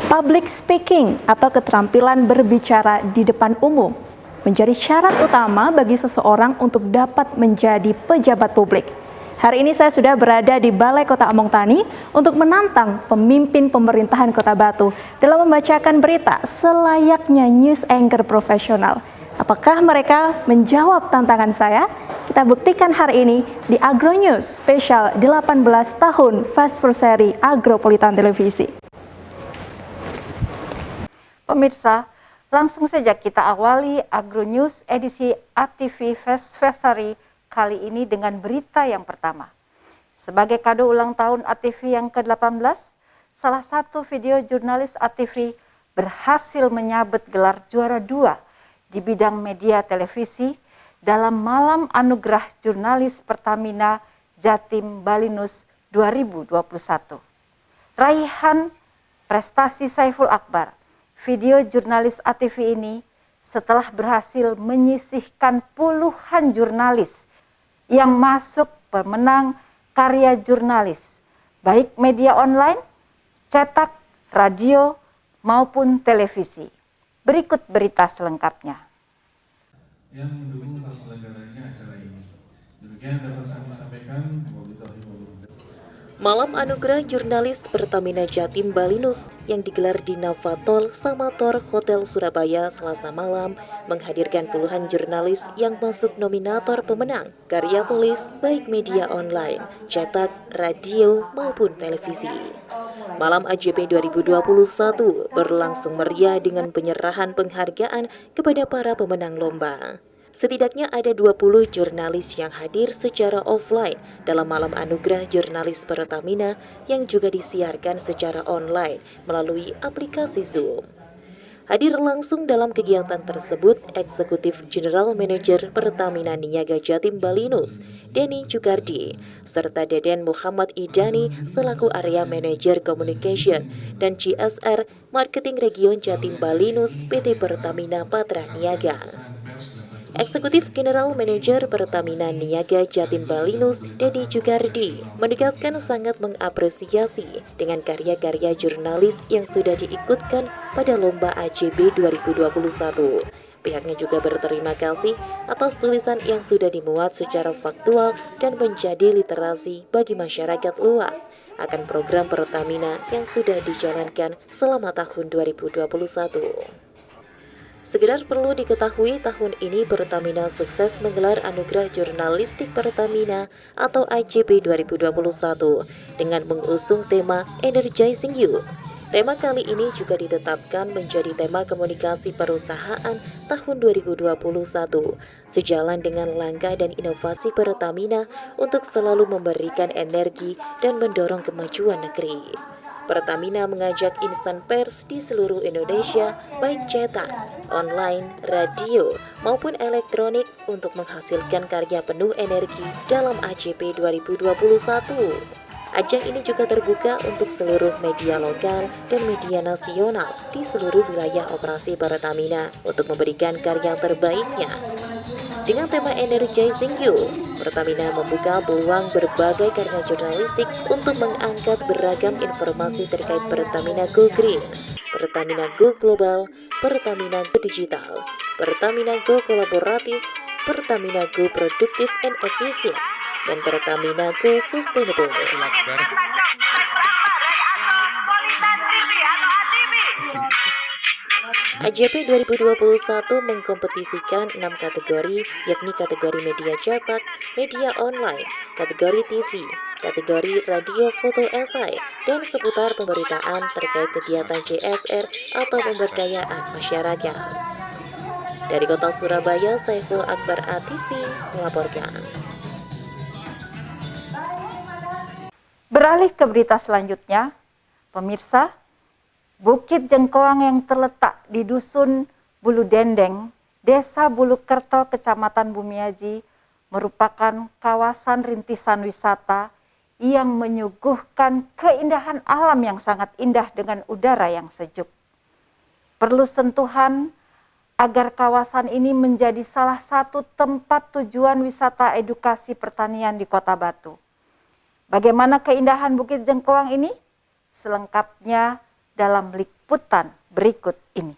Public speaking atau keterampilan berbicara di depan umum menjadi syarat utama bagi seseorang untuk dapat menjadi pejabat publik. Hari ini saya sudah berada di Balai Kota Among Tani untuk menantang pemimpin pemerintahan Kota Batu dalam membacakan berita selayaknya news anchor profesional. Apakah mereka menjawab tantangan saya? Kita buktikan hari ini di Agro News spesial 18 tahun Fast Seri Agropolitan Televisi. Pemirsa, langsung saja kita awali Agro News edisi ATV Fast Seri kali ini dengan berita yang pertama. Sebagai kado ulang tahun ATV yang ke-18, salah satu video jurnalis ATV berhasil menyabet gelar juara 2 di bidang media televisi dalam Malam Anugerah Jurnalis Pertamina Jatim Balinus 2021. Raihan prestasi Saiful Akbar, video jurnalis ATV ini setelah berhasil menyisihkan puluhan jurnalis yang masuk pemenang karya jurnalis, baik media online, cetak, radio, maupun televisi. Berikut berita selengkapnya. Yang mendukung terselenggaranya acara ini. Demikian dapat kami sampaikan. Malam Anugerah Jurnalis Pertamina Jatim Balinus yang digelar di Navator Samator Hotel Surabaya Selasa malam menghadirkan puluhan jurnalis yang masuk nominator pemenang karya tulis baik media online, cetak, radio maupun televisi. Malam AJP 2021 berlangsung meriah dengan penyerahan penghargaan kepada para pemenang lomba. Setidaknya ada 20 jurnalis yang hadir secara offline dalam Malam Anugerah Jurnalis Pertamina yang juga disiarkan secara online melalui aplikasi Zoom. Hadir langsung dalam kegiatan tersebut Eksekutif General Manager Pertamina Niaga Jatim Balinus, Denny Jukardi, serta Deden Muhammad Idani selaku Area Manager Communication dan CSR Marketing Region Jatim Balinus PT Pertamina Patra Niaga. Eksekutif General Manager Pertamina Niaga Jatim Balinus, Denny Jukardi, menegaskan sangat mengapresiasi dengan karya-karya jurnalis yang sudah diikutkan pada Lomba AJB 2021. Pihaknya juga berterima kasih atas tulisan yang sudah dimuat secara faktual dan menjadi literasi bagi masyarakat luas akan program Pertamina yang sudah dijalankan selama tahun 2021. Sekedar perlu diketahui, tahun ini Pertamina sukses menggelar Anugerah Jurnalistik Pertamina atau AJP 2021 dengan mengusung tema Energizing You. Tema kali ini juga ditetapkan menjadi tema komunikasi perusahaan tahun 2021, sejalan dengan langkah dan inovasi Pertamina untuk selalu memberikan energi dan mendorong kemajuan negeri. Pertamina mengajak insan pers di seluruh Indonesia, baik cetak, online, radio, maupun elektronik untuk menghasilkan karya penuh energi dalam AJP 2021. Ajang ini juga terbuka untuk seluruh media lokal dan media nasional di seluruh wilayah operasi Pertamina untuk memberikan karya terbaiknya. Dengan tema Energizing You, Pertamina membuka peluang berbagai karya jurnalistik untuk mengangkat beragam informasi terkait Pertamina Go Green, Pertamina Go Global, Pertamina Go Digital, Pertamina Go Kolaboratif, Pertamina Go Produktif and Efisien, dan Pertamina Go Sustainable. AJP 2021 mengkompetisikan 6 kategori, yakni kategori media cetak, media online, kategori TV, kategori radio foto esai, dan seputar pemberitaan terkait kegiatan CSR atau pemberdayaan masyarakat. Dari Kota Surabaya, Saiful Akbar ATV melaporkan. Beralih ke berita selanjutnya, pemirsa, Bukit Jengkoang yang terletak di Dusun Bulu Dendeng, Desa Bulukerto, Kecamatan Bumiaji, merupakan kawasan rintisan wisata yang menyuguhkan keindahan alam yang sangat indah dengan udara yang sejuk. Perlu sentuhan agar kawasan ini menjadi salah satu tempat tujuan wisata edukasi pertanian di Kota Batu. Bagaimana keindahan Bukit Jengkoang ini? Selengkapnya dalam liputan berikut ini.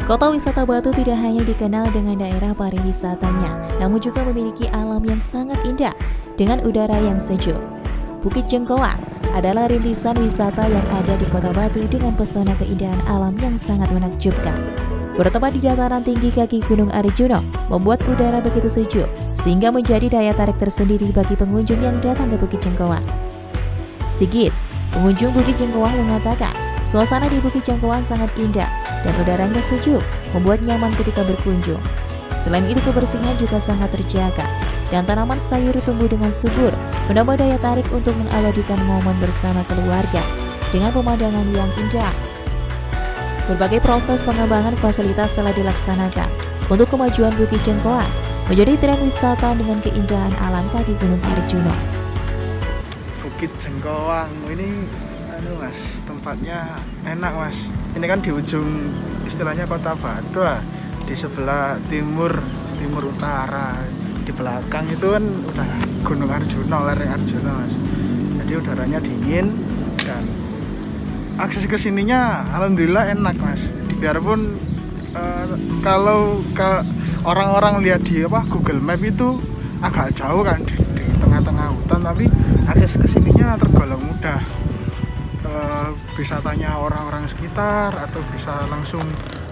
Kota wisata Batu tidak hanya dikenal dengan daerah pariwisatanya, namun juga memiliki alam yang sangat indah dengan udara yang sejuk. Bukit Jengkoang adalah rintisan wisata yang ada di Kota Batu dengan pesona keindahan alam yang sangat menakjubkan. Bertempat di dataran tinggi kaki Gunung Arjuno, membuat udara begitu sejuk, sehingga menjadi daya tarik tersendiri bagi pengunjung yang datang ke Bukit Jengkoang. Sigit, pengunjung Bukit Jengkoang mengatakan, suasana di Bukit Jengkoang sangat indah dan udaranya sejuk, membuat nyaman ketika berkunjung. Selain itu, kebersihan juga sangat terjaga dan tanaman sayur tumbuh dengan subur, menambah daya tarik untuk mengabadikan momen bersama keluarga dengan pemandangan yang indah. Berbagai proses pengembangan fasilitas telah dilaksanakan untuk kemajuan Bukit Jengkoang menjadi tren wisata dengan keindahan alam kaki Gunung Arjuno. Bukit Jengkoang ini Mas, tempatnya enak Mas. Ini kan di ujung istilahnya Kota Batu, di sebelah timur utara. Di belakang itu kan udah Gunung Arjuno, lereng Arjuno Mas. Jadi udaranya dingin dan akses ke sininya alhamdulillah enak Mas. Biarpun kalau orang-orang lihat di Google Map itu agak jauh kan di tengah-tengah hutan, tapi akses ke sininya tergolong mudah. Bisa tanya orang-orang sekitar atau bisa langsung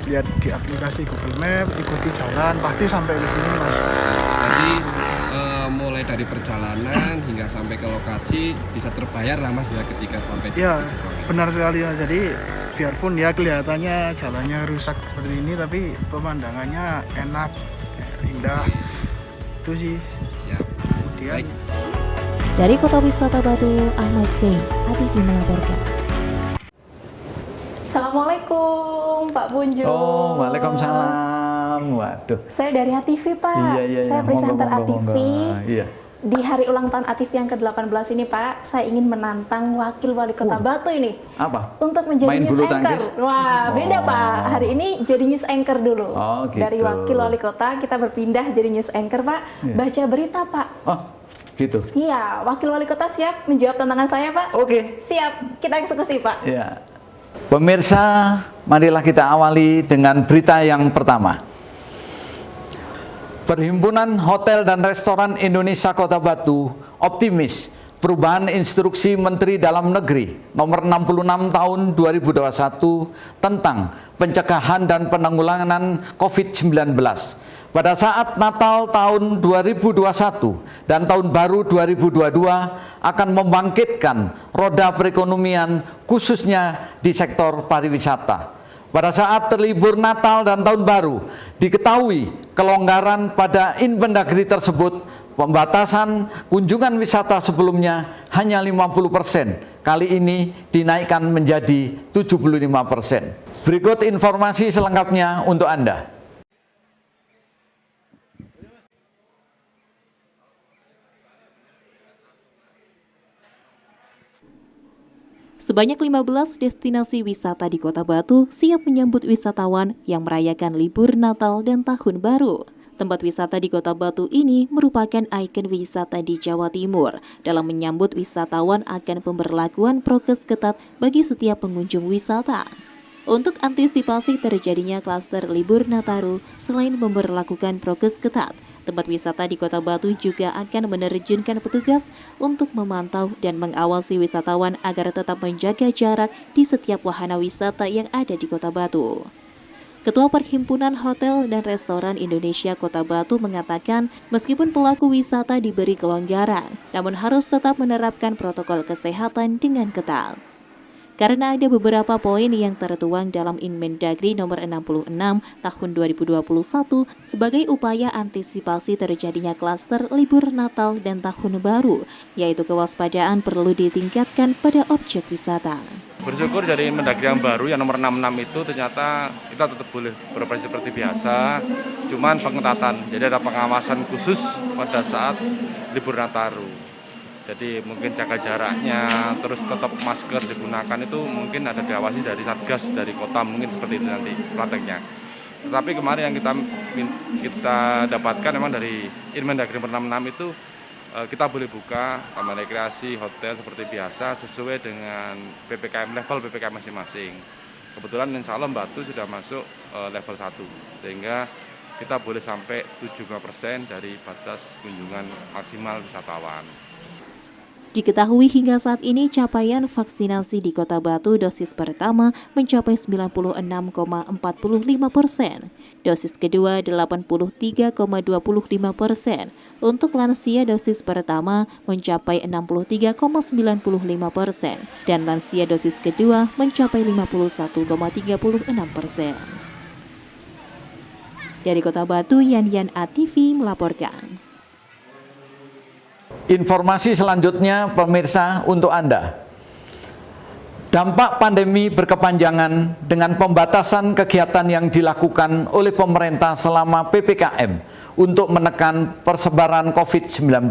lihat di aplikasi Google Map, ikuti jalan, pasti sampai ke sini Mas. Jadi mulai dari perjalanan hingga sampai ke lokasi bisa terbayar lah Mas ya ketika sampai di Ya, Jengkoang. benar sekali Mas. Jadi biarpun ya kelihatannya jalannya rusak seperti ini, tapi pemandangannya enak, indah. Itu sih. Siap. Kemudian Baik. Dari Kota Wisata Batu, Ahmad Zain, ATV melaporkan. Assalamualaikum Pak Bunju. Oh, waalaikumsalam. Waduh. Saya dari ATV Pak. Iya. Saya presenter ATV. Iya. Di hari ulang tahun ATV yang ke-18 ini Pak, saya ingin menantang Wakil Wali Kota Batu ini. Apa? Untuk menjadi Main news bulu anchor. tangkis? Wah, beda Oh. Pak. Hari ini jadi news anchor dulu. Oh, gitu. Dari Wakil Wali Kota kita berpindah jadi news anchor Pak. Iya. Baca berita Pak. Oh, gitu. Iya, Wakil Wali Kota siap menjawab tantangan saya Pak? Oke. Siap, kita eksekusi Pak. Ya. Pemirsa, marilah kita awali dengan berita yang pertama. Perhimpunan Hotel dan Restoran Indonesia Kota Batu optimis perubahan instruksi Menteri Dalam Negeri nomor 66 tahun 2021 tentang pencegahan dan penanggulangan COVID-19 pada saat Natal tahun 2021 dan Tahun Baru 2022 akan membangkitkan roda perekonomian khususnya di sektor pariwisata. Pada saat terlibur Natal dan Tahun Baru, diketahui kelonggaran pada Inmendagri tersebut, pembatasan kunjungan wisata sebelumnya hanya 50%, kali ini dinaikkan menjadi 75%. Berikut informasi selengkapnya untuk Anda. Sebanyak 15 destinasi wisata di Kota Batu siap menyambut wisatawan yang merayakan libur Natal dan Tahun Baru. Tempat wisata di Kota Batu ini merupakan ikon wisata di Jawa Timur dalam menyambut wisatawan akan pemberlakuan prokes ketat bagi setiap pengunjung wisata. Untuk antisipasi terjadinya klaster libur Nataru, selain memberlakukan prokes ketat, tempat wisata di Kota Batu juga akan menerjunkan petugas untuk memantau dan mengawasi wisatawan agar tetap menjaga jarak di setiap wahana wisata yang ada di Kota Batu. Ketua Perhimpunan Hotel dan Restoran Indonesia Kota Batu mengatakan, meskipun pelaku wisata diberi kelonggaran, namun harus tetap menerapkan protokol kesehatan dengan ketat. Karena ada beberapa poin yang tertuang dalam Inmendagri nomor 66 tahun 2021 sebagai upaya antisipasi terjadinya klaster libur Natal dan Tahun Baru, yaitu kewaspadaan perlu ditingkatkan pada objek wisata. Bersyukur dari Mendagri yang baru yang nomor 66 itu ternyata kita tetap boleh beroperasi seperti biasa, cuman pengetatan. Jadi ada pengawasan khusus pada saat libur Nataru. Jadi mungkin jaga jaraknya, terus tetap masker digunakan, itu mungkin ada diawasi dari Satgas, dari kota, mungkin seperti itu nanti prakteknya. Tetapi kemarin yang kita dapatkan memang dari Inmendagri nomor 66 itu kita boleh buka taman rekreasi, hotel seperti biasa sesuai dengan level PPKM masing-masing. Kebetulan insya Allah Batu sudah masuk level 1, sehingga kita boleh sampai 75% dari batas kunjungan maksimal wisatawan. Diketahui hingga saat ini capaian vaksinasi di Kota Batu dosis pertama mencapai 96,45%, dosis kedua 83,25%, untuk lansia dosis pertama mencapai 63,95%, dan lansia dosis kedua mencapai 51,36%. Dari Kota Batu, Yan ATV melaporkan. Informasi selanjutnya pemirsa untuk Anda. Dampak pandemi berkepanjangan dengan pembatasan kegiatan yang dilakukan oleh pemerintah selama PPKM untuk menekan persebaran COVID-19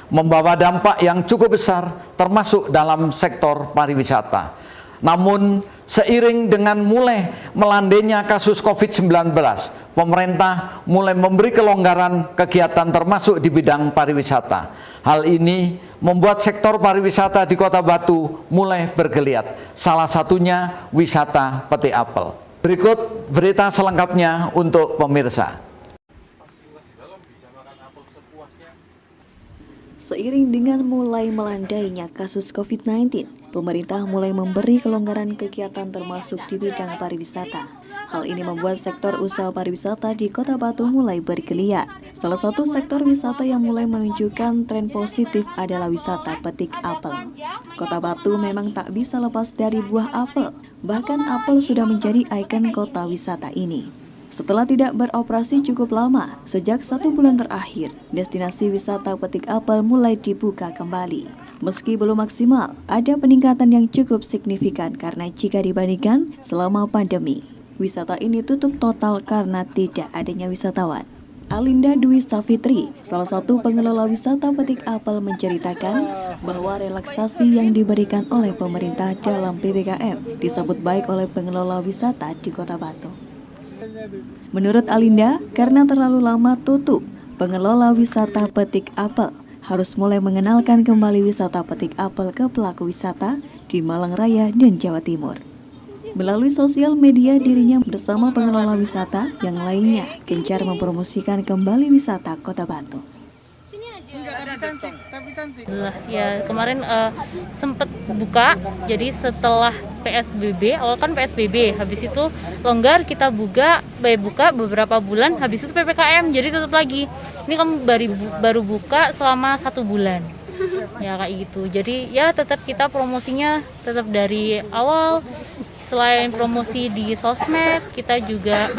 membawa dampak yang cukup besar termasuk dalam sektor pariwisata. Namun seiring dengan mulai melandainya kasus COVID-19, pemerintah mulai memberi kelonggaran kegiatan termasuk di bidang pariwisata. Hal ini membuat sektor pariwisata di Kota Batu mulai bergeliat, salah satunya wisata petik apel. Berikut berita selengkapnya untuk pemirsa. Seiring dengan mulai melandainya kasus COVID-19, pemerintah mulai memberi kelonggaran kegiatan termasuk di bidang pariwisata. Hal ini membuat sektor usaha pariwisata di Kota Batu mulai bergeliat. Salah satu sektor wisata yang mulai menunjukkan tren positif adalah wisata petik apel. Kota Batu memang tak bisa lepas dari buah apel. Bahkan apel sudah menjadi ikon kota wisata ini. Setelah tidak beroperasi cukup lama, sejak 1 bulan terakhir, destinasi wisata petik apel mulai dibuka kembali. Meski belum maksimal, ada peningkatan yang cukup signifikan karena jika dibandingkan selama pandemi, wisata ini tutup total karena tidak adanya wisatawan. Alinda Dwi Safitri, salah satu pengelola wisata petik apel, menceritakan bahwa relaksasi yang diberikan oleh pemerintah dalam PPKM disambut baik oleh pengelola wisata di Kota Batu. Menurut Alinda, karena terlalu lama tutup, pengelola wisata petik apel harus mulai mengenalkan kembali wisata petik apel ke pelaku wisata di Malang Raya dan Jawa Timur. Melalui sosial media, dirinya bersama pengelola wisata yang lainnya gencar mempromosikan kembali wisata Kota Batu. Ya kemarin sempat buka, jadi setelah PSBB, awal kan PSBB, habis itu longgar, kita buka beberapa bulan, habis itu PPKM, jadi tutup lagi. Ini kan baru buka selama 1 bulan, ya kayak gitu. Jadi ya tetap kita promosinya tetap dari awal. Selain promosi di sosmed, kita juga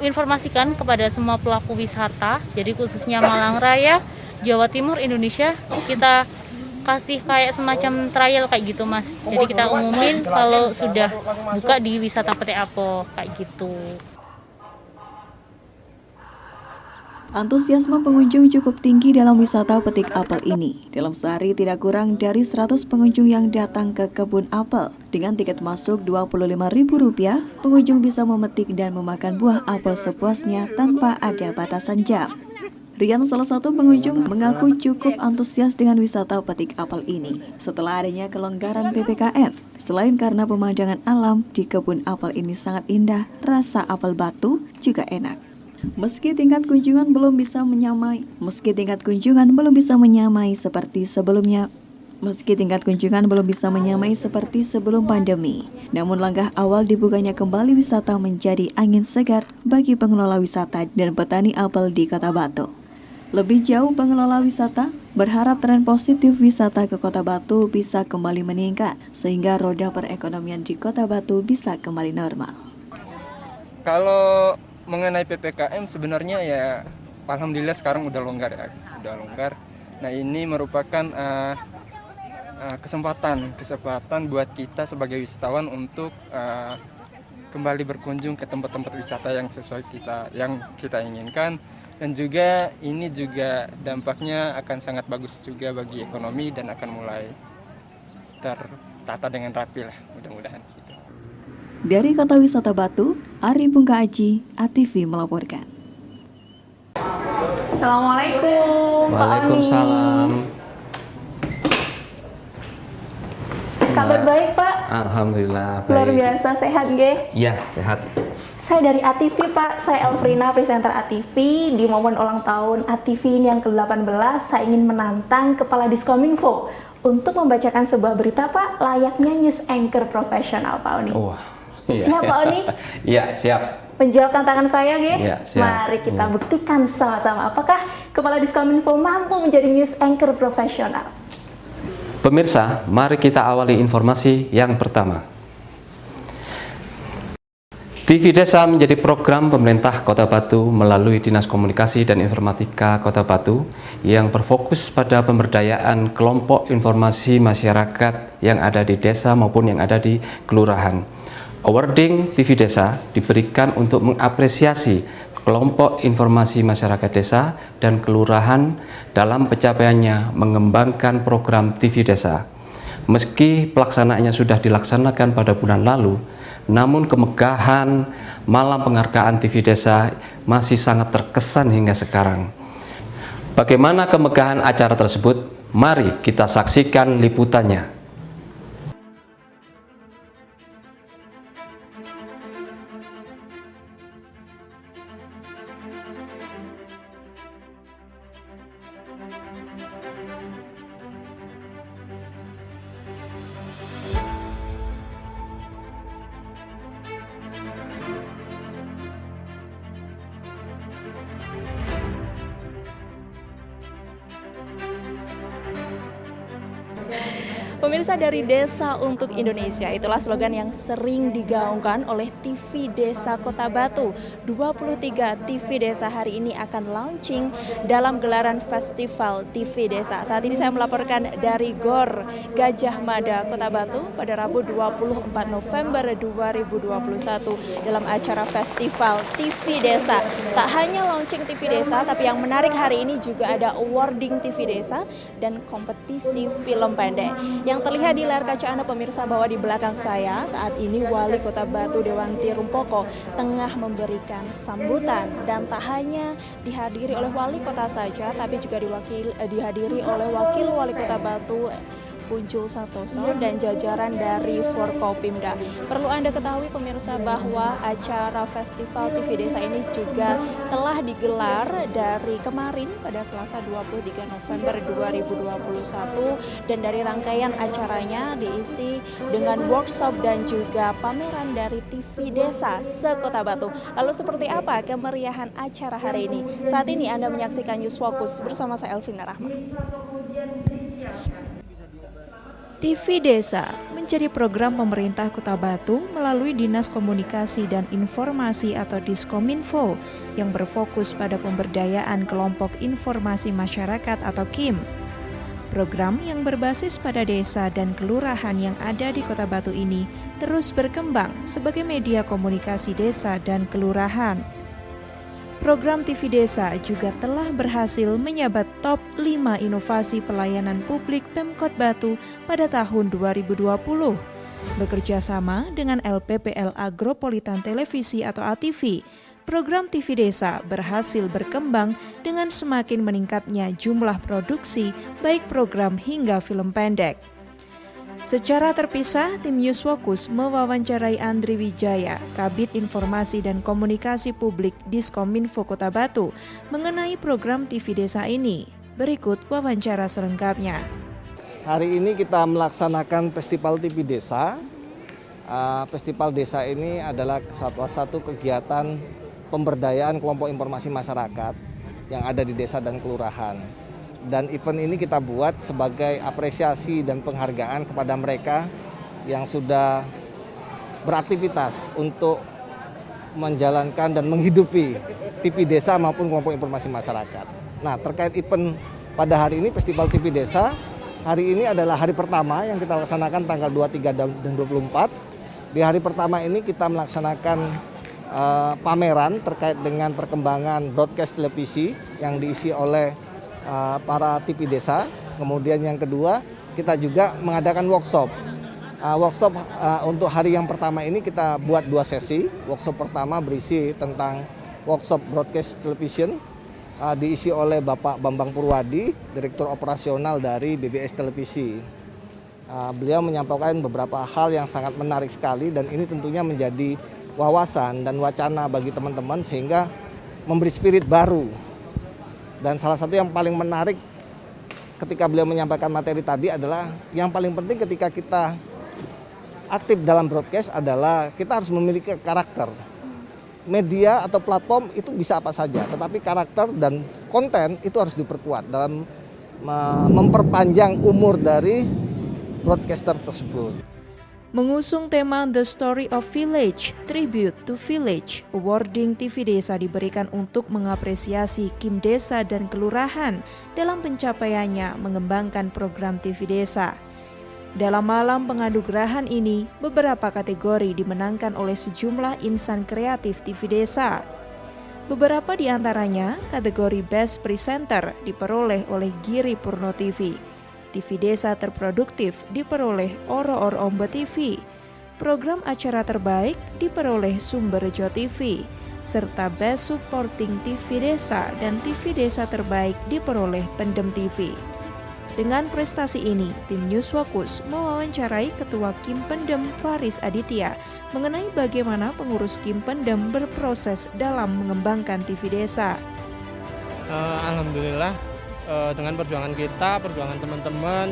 informasikan kepada semua pelaku wisata. Jadi khususnya Malang Raya, Jawa Timur, Indonesia, kita kasih kayak semacam trial kayak gitu, Mas. Jadi kita umumin kalau sudah buka di wisata petik apel kayak gitu. Antusiasme pengunjung cukup tinggi dalam wisata petik apel ini. Dalam sehari tidak kurang dari 100 pengunjung yang datang ke kebun apel. Dengan tiket masuk Rp25.000, pengunjung bisa memetik dan memakan buah apel sepuasnya tanpa ada batasan jam. Rian, salah satu pengunjung, mengaku cukup antusias dengan wisata petik apel ini setelah adanya kelonggaran PPKM. Selain karena pemandangan alam di kebun apel ini sangat indah, rasa apel Batu juga enak. Meski tingkat kunjungan belum bisa menyamai seperti sebelum pandemi, namun langkah awal dibukanya kembali wisata menjadi angin segar bagi pengelola wisata dan petani apel di Kota Batu. Lebih jauh, pengelola wisata berharap tren positif wisata ke Kota Batu bisa kembali meningkat sehingga roda perekonomian di Kota Batu bisa kembali normal. Kalau mengenai PPKM sebenarnya ya alhamdulillah sekarang udah longgar. Nah, ini merupakan kesempatan buat kita sebagai wisatawan untuk kembali berkunjung ke tempat-tempat wisata yang sesuai yang kita inginkan, dan juga ini juga dampaknya akan sangat bagus juga bagi ekonomi dan akan mulai tertata dengan rapi lah, mudah-mudahan. Dari Kota Wisata Batu, Ari Pungka Aji, ATV melaporkan. Assalamualaikum. Pak Oni. Waalaikumsalam. Kabar baik Pak? Alhamdulillah baik. Luar biasa, sehat nggih? Iya, sehat. Saya dari ATV Pak, saya Elfrina, presenter ATV. Di momen ulang tahun ATV ini yang ke-18, saya ingin menantang Kepala Diskominfo untuk membacakan sebuah berita Pak, layaknya news anchor profesional Pak Oni. Wah, iya. Siap Pak Oni? Iya, siap. Menjawab tantangan saya nggih? Iya, siap. Mari kita buktikan sama-sama apakah Kepala Diskominfo mampu menjadi news anchor profesional. Pemirsa, mari kita awali informasi yang pertama. TV Desa menjadi program pemerintah Kota Batu melalui Dinas Komunikasi dan Informatika Kota Batu yang berfokus pada pemberdayaan kelompok informasi masyarakat yang ada di desa maupun yang ada di kelurahan. Awarding TV Desa diberikan untuk mengapresiasi kelompok informasi masyarakat desa dan kelurahan dalam pencapaiannya mengembangkan program TV Desa. Meski pelaksanaannya sudah dilaksanakan pada bulan lalu, namun kemegahan malam penghargaan TV Desa masih sangat terkesan hingga sekarang. Bagaimana kemegahan acara tersebut? Mari kita saksikan liputannya. Pemirsa, dari Desa untuk Indonesia, itulah slogan yang sering digaungkan oleh TV Desa Kota Batu. 23 TV Desa hari ini akan launching dalam gelaran Festival TV Desa. Saat ini saya melaporkan dari GOR Gajah Mada Kota Batu pada Rabu 24 November 2021 dalam acara Festival TV Desa. Tak hanya launching TV Desa, tapi yang menarik hari ini juga ada awarding TV Desa dan kompetisi film pendek. Yang terlihat di layar kaca Anda pemirsa bahwa di belakang saya saat ini Wali Kota Batu Dewanti Rumpoko tengah memberikan sambutan, dan tak hanya dihadiri oleh wali kota saja tapi juga dihadiri oleh Wakil Wali Kota Batu Puncul Santoso dan jajaran dari Forkopimda. Perlu Anda ketahui pemirsa bahwa acara Festival TV Desa ini juga telah digelar dari kemarin pada Selasa 23 November 2021, dan dari rangkaian acaranya diisi dengan workshop dan juga pameran dari TV Desa se-Kota Batu. Lalu seperti apa kemeriahan acara hari ini? Saat ini Anda menyaksikan News Focus bersama saya Elfrina Rahma. TV Desa menjadi program pemerintah Kota Batu melalui Dinas Komunikasi dan Informasi atau Diskominfo yang berfokus pada pemberdayaan kelompok informasi masyarakat atau KIM. Program yang berbasis pada desa dan kelurahan yang ada di Kota Batu ini terus berkembang sebagai media komunikasi desa dan kelurahan. Program TV Desa juga telah berhasil menyabat top 5 inovasi pelayanan publik Pemkot Batu pada tahun 2020. Bekerja sama dengan LPPL Agropolitan Televisi atau ATV, program TV Desa berhasil berkembang dengan semakin meningkatnya jumlah produksi baik program hingga film pendek. Secara terpisah, tim News Focus mewawancarai Andri Wijaya, Kabid Informasi dan Komunikasi Publik Diskominfo Kota Batu, mengenai program TV Desa ini. Berikut wawancara selengkapnya. Hari ini kita melaksanakan Festival TV Desa. Festival Desa ini adalah salah satu kegiatan pemberdayaan kelompok informasi masyarakat yang ada di desa dan kelurahan. Dan event ini kita buat sebagai apresiasi dan penghargaan kepada mereka yang sudah beraktivitas untuk menjalankan dan menghidupi TV Desa maupun kelompok informasi masyarakat. Nah, terkait event pada hari ini, Festival TV Desa, hari ini adalah hari pertama yang kita laksanakan tanggal 23 dan 24. Di hari pertama ini kita melaksanakan pameran terkait dengan perkembangan broadcast televisi yang diisi oleh para TV Desa. Kemudian yang kedua, kita juga mengadakan workshop. Untuk hari yang pertama ini kita buat 2 sesi. Workshop pertama berisi tentang workshop broadcast television, diisi oleh Bapak Bambang Purwadi, Direktur Operasional dari BBS Televisi. Beliau menyampaikan beberapa hal yang sangat menarik sekali dan ini tentunya menjadi wawasan dan wacana bagi teman-teman sehingga memberi spirit baru. Dan salah satu yang paling menarik ketika beliau menyampaikan materi tadi adalah yang paling penting ketika kita aktif dalam broadcast adalah kita harus memiliki karakter. Media atau platform itu bisa apa saja, tetapi karakter dan konten itu harus diperkuat dalam memperpanjang umur dari broadcaster tersebut. Mengusung tema The Story of Village, Tribute to Village, awarding TV Desa diberikan untuk mengapresiasi Kim Desa dan Kelurahan dalam pencapaiannya mengembangkan program TV Desa. Dalam malam penganugerahan ini, beberapa kategori dimenangkan oleh sejumlah insan kreatif TV Desa. Beberapa di antaranya kategori Best Presenter diperoleh oleh Giri Purno TV. TV Desa terproduktif diperoleh Oro-Oro Ombo TV. Program acara terbaik diperoleh Sumberjo TV. Serta Best Supporting TV Desa dan TV Desa terbaik diperoleh Pendem TV. Dengan prestasi ini, tim News Focus mewawancarai Ketua Kim Pendem Faris Aditya mengenai bagaimana pengurus Kim Pendem berproses dalam mengembangkan TV Desa. Alhamdulillah, dengan perjuangan kita, perjuangan teman-teman,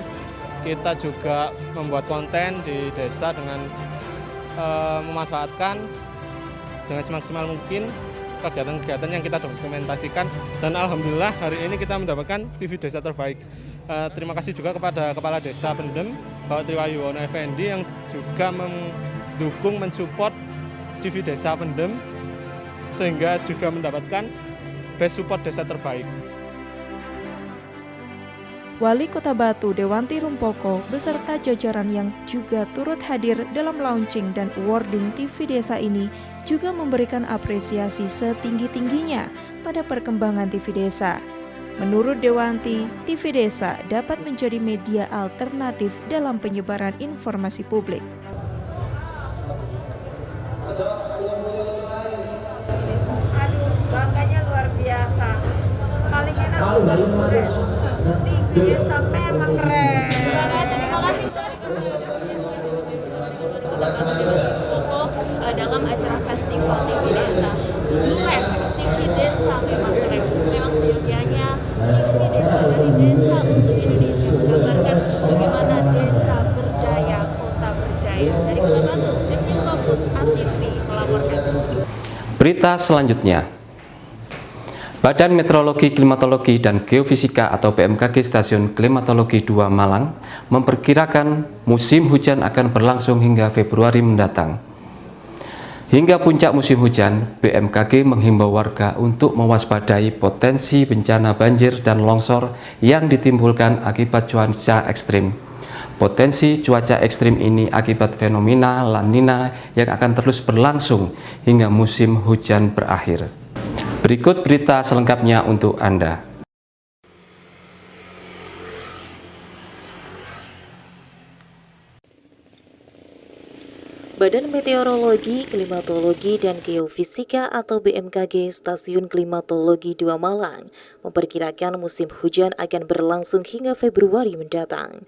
kita juga membuat konten di desa dengan memanfaatkan dengan semaksimal mungkin kegiatan-kegiatan yang kita dokumentasikan, dan alhamdulillah hari ini kita mendapatkan TV Desa terbaik. Terima kasih juga kepada Kepala Desa Pendem, Bapak Triwayuwono Effendi yang juga mendukung, mensupport TV Desa Pendem sehingga juga mendapatkan Best Support Desa terbaik. Wali Kota Batu Dewanti Rumpoko beserta jajaran yang juga turut hadir dalam launching dan awarding TV Desa ini juga memberikan apresiasi setinggi-tingginya pada perkembangan TV Desa. Menurut Dewanti, TV Desa dapat menjadi media alternatif dalam penyebaran informasi publik. Aduh, bangganya luar biasa. Paling enak TV Desa memang keren. Terima kasih. Dalam acara festival TV Desa, keren. TV Desa memang keren. Memang seyogianya TV Desa dari desa untuk Indonesia menggambarkan bagaimana desa berdaya, kota berjaya. Dari Kota Batu, tim News Focus ATV melaporkan. Berita selanjutnya. Badan Meteorologi, Klimatologi, dan Geofisika atau BMKG Stasiun Klimatologi 2 Malang memperkirakan musim hujan akan berlangsung hingga Februari mendatang. Hingga puncak musim hujan, BMKG menghimbau warga untuk mewaspadai potensi bencana banjir dan longsor yang ditimbulkan akibat cuaca ekstrim. Potensi cuaca ekstrim ini akibat fenomena La Nina yang akan terus berlangsung hingga musim hujan berakhir. Berikut berita selengkapnya untuk Anda. Badan Meteorologi, Klimatologi, dan Geofisika atau BMKG Stasiun Klimatologi 2 Malang memperkirakan musim hujan akan berlangsung hingga Februari mendatang.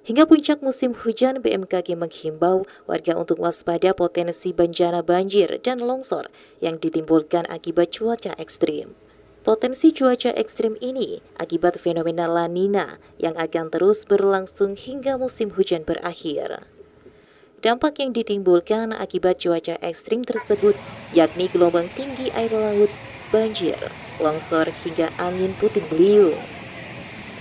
Hingga puncak musim hujan, BMKG menghimbau warga untuk waspada potensi bencana banjir dan longsor yang ditimbulkan akibat cuaca ekstrim. Potensi cuaca ekstrim ini akibat fenomena La Nina yang akan terus berlangsung hingga musim hujan berakhir. Dampak yang ditimbulkan akibat cuaca ekstrim tersebut yakni gelombang tinggi air laut, banjir, longsor, hingga angin puting beliung.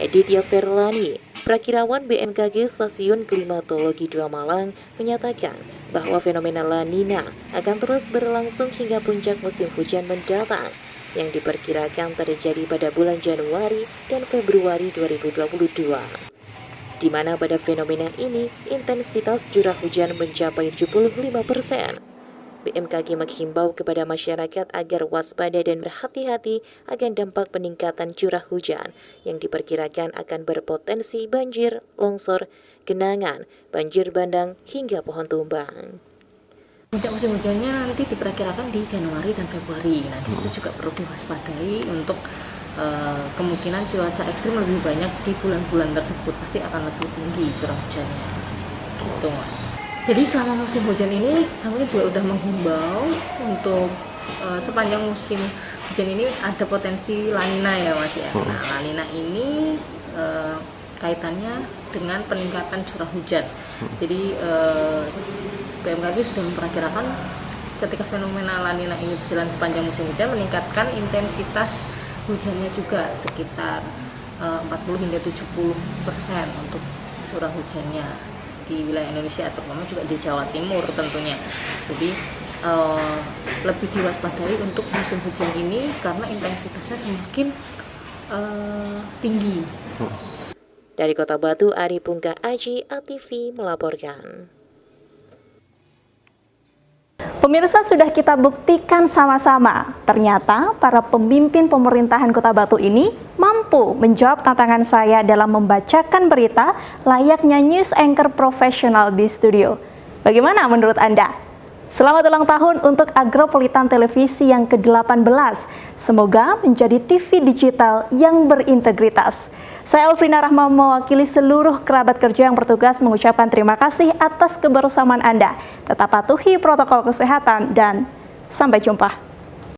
Editya Ferlani, Prakirawan BMKG Stasiun Klimatologi 2 Malang, menyatakan bahwa fenomena La Nina akan terus berlangsung hingga puncak musim hujan mendatang yang diperkirakan terjadi pada bulan Januari dan Februari 2022. Di mana pada fenomena ini intensitas curah hujan mencapai 75%. BMKG menghimbau kepada masyarakat agar waspada dan berhati-hati akan dampak peningkatan curah hujan yang diperkirakan akan berpotensi banjir, longsor, genangan, banjir bandang, hingga pohon tumbang. Puncak musim hujannya nanti diperkirakan di Januari dan Februari. Nah, di situ juga perlu diwaspadai untuk kemungkinan cuaca ekstrim lebih banyak di bulan-bulan tersebut, pasti akan lebih tinggi curah hujannya. Gitu, Mas. Jadi selama musim hujan ini kami juga udah menghimbau untuk sepanjang musim hujan ini ada potensi La Nina ya, Mas ya. Nah, La Nina ini kaitannya dengan peningkatan curah hujan. Jadi BMKG sudah memperkirakan ketika fenomena La Nina ini berjalan sepanjang musim hujan meningkatkan intensitas hujannya juga sekitar 40 hingga 70% untuk curah hujannya di wilayah Indonesia, terutama juga di Jawa Timur tentunya. Jadi lebih diwaspadai untuk musim hujan ini karena intensitasnya semakin tinggi. Dari Kota Batu, Ari Pungka Aji, ATV melaporkan. Pemirsa, sudah kita buktikan sama-sama, ternyata para pemimpin pemerintahan Kota Batu ini mampu menjawab tantangan saya dalam membacakan berita layaknya news anchor profesional di studio. Bagaimana menurut Anda? Selamat ulang tahun untuk Agropolitan Televisi yang ke-18. Semoga menjadi TV digital yang berintegritas. Saya Elfrina Rahma mewakili seluruh kerabat kerja yang bertugas mengucapkan terima kasih atas kebersamaan Anda. Tetap patuhi protokol kesehatan dan sampai jumpa.